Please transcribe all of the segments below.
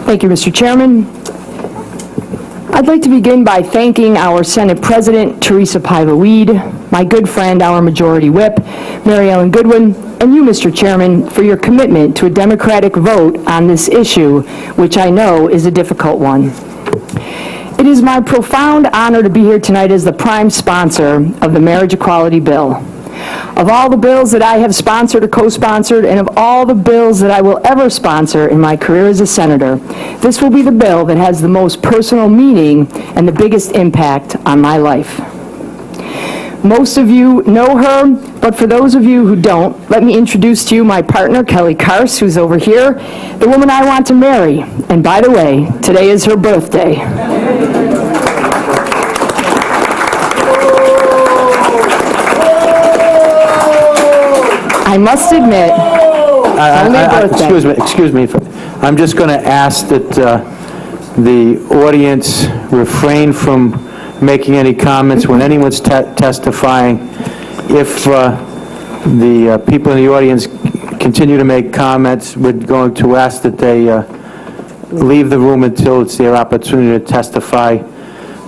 Thank you, Mr. Chairman. I'd like to begin by thanking our Senate President, Teresa Paiva-Weed, my good friend, our Majority Whip, Mary Ellen Goodwin, and you, Mr. Chairman, for your commitment to a Democratic vote on this issue, which I know is a difficult one. It is my profound honor to be here tonight as the prime sponsor of the marriage equality bill. Of all the bills that I have sponsored or co-sponsored, and of all the bills that I will ever sponsor in my career as a senator, this will be the bill that has the most personal meaning and the biggest impact on my life. Most of you know her, but for those of you who don't, let me introduce to you my partner, Kelly Kars, who's over here, the woman I want to marry. And by the way, today is her birthday. I must admit, excuse me. I'm just going to ask that the audience refrain from making any comments when anyone's testifying. If the people in the audience continue to make comments, we're going to ask that they leave the room until it's their opportunity to testify,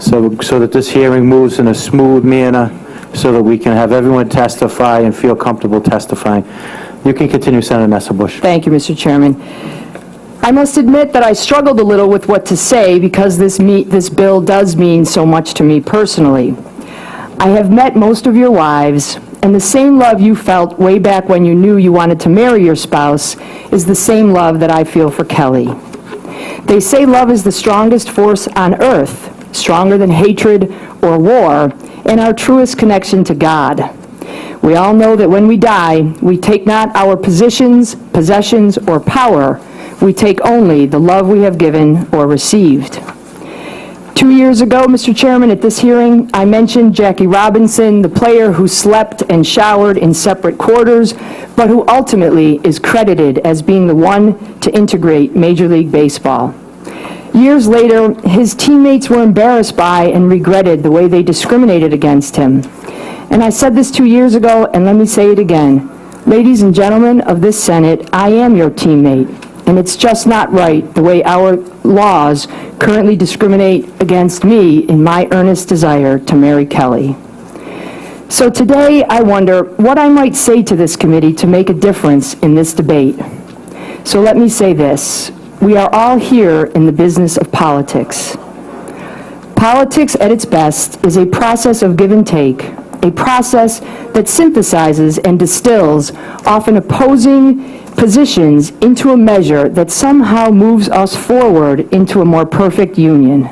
so that this hearing moves in a smooth manner, so that we can have everyone testify and feel comfortable testifying. You can continue, Senator Nesselbush. Thank you, Mr. Chairman. I must admit that I struggled a little with what to say because this bill does mean so much to me personally. I have met most of your wives, and the same love you felt way back when you knew you wanted to marry your spouse is the same love that I feel for Kelly. They say love is the strongest force on earth, stronger than hatred or war, and our truest connection to God. We all know that when we die, we take not our positions, possessions, or power. We take only the love we have given or received. 2 years ago, Mr. Chairman, at this hearing, I mentioned Jackie Robinson, the player who slept and showered in separate quarters, but who ultimately is credited as being the one to integrate Major League Baseball. Years later, his teammates were embarrassed by and regretted the way they discriminated against him. And I said this 2 years ago, and let me say it again. Ladies and gentlemen of this Senate, I am your teammate, and it's just not right the way our laws currently discriminate against me in my earnest desire to marry Kelly. So today, I wonder what I might say to this committee to make a difference in this debate. So let me say this. We are all here in the business of politics. Politics at its best is a process of give and take, a process that synthesizes and distills often opposing positions into a measure that somehow moves us forward into a more perfect union.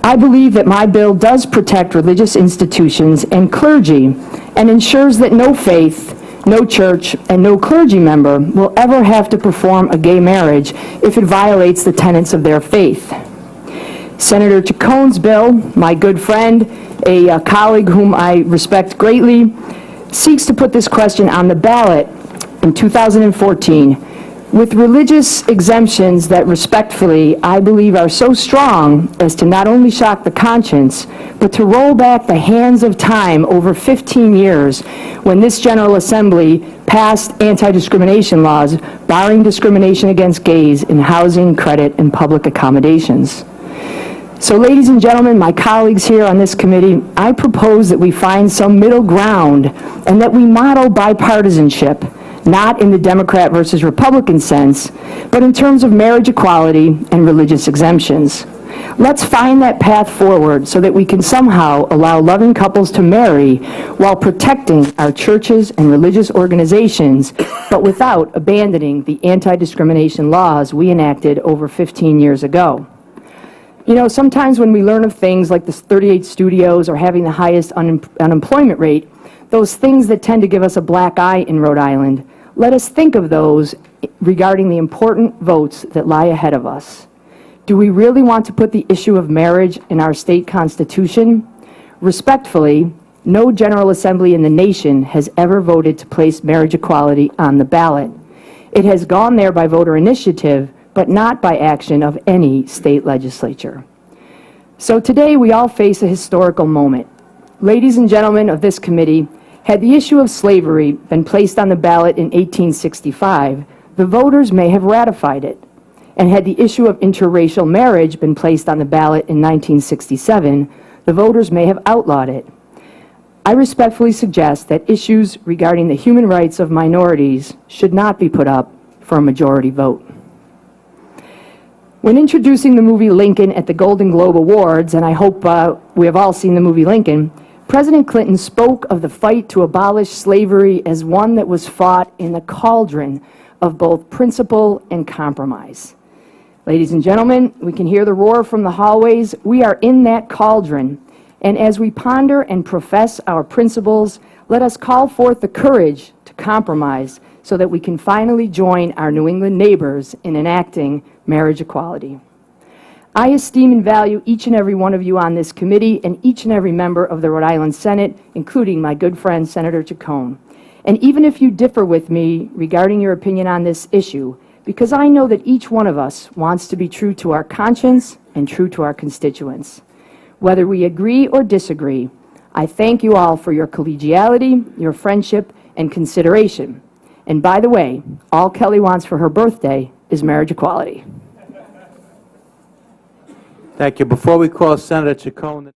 I believe that my bill does protect religious institutions and clergy and ensures that no faith, no church, and no clergy member will ever have to perform a gay marriage if it violates the tenets of their faith. Senator Chacon's bill, my good friend, a colleague whom I respect greatly, seeks to put this question on the ballot in 2014 with religious exemptions that respectfully I believe are so strong as to not only shock the conscience, but to roll back the hands of time over 15 years when this General Assembly passed anti-discrimination laws barring discrimination against gays in housing, credit, and public accommodations. So, ladies and gentlemen, my colleagues here on this committee, I propose that we find some middle ground and that we model bipartisanship, not in the Democrat versus Republican sense, but in terms of marriage equality and religious exemptions. Let's find that path forward so that we can somehow allow loving couples to marry while protecting our churches and religious organizations, but without abandoning the anti-discrimination laws we enacted over 15 years ago. You know, sometimes when we learn of things like the 38 studios or having the highest unemployment rate, those things that tend to give us a black eye in Rhode Island, let us think of those regarding the important votes that lie ahead of us. Do we really want to put the issue of marriage in our state constitution? Respectfully, no General Assembly in the nation has ever voted to place marriage equality on the ballot. It has gone there by voter initiative, but not by action of any state legislature. So today we all face a historical moment. Ladies and gentlemen of this committee, had the issue of slavery been placed on the ballot in 1865, the voters may have ratified it. And had the issue of interracial marriage been placed on the ballot in 1967, the voters may have outlawed it. I respectfully suggest that issues regarding the human rights of minorities should not be put up for a majority vote. When introducing the movie Lincoln at the Golden Globe Awards, and I hope we have all seen the movie Lincoln, President Clinton spoke of the fight to abolish slavery as one that was fought in the cauldron of both principle and compromise. Ladies and gentlemen, we can hear the roar from the hallways. We are in that cauldron. And as we ponder and profess our principles, let us call forth the courage to compromise so that we can finally join our New England neighbors in enacting marriage equality. I esteem and value each and every one of you on this committee and each and every member of the Rhode Island Senate, including my good friend, Senator Chacon. And even if you differ with me regarding your opinion on this issue, because I know that each one of us wants to be true to our conscience and true to our constituents. Whether we agree or disagree, I thank you all for your collegiality, your friendship, and consideration. And by the way, all Kelly wants for her birthday is marriage equality. Thank you. Before we call Senator Chacon...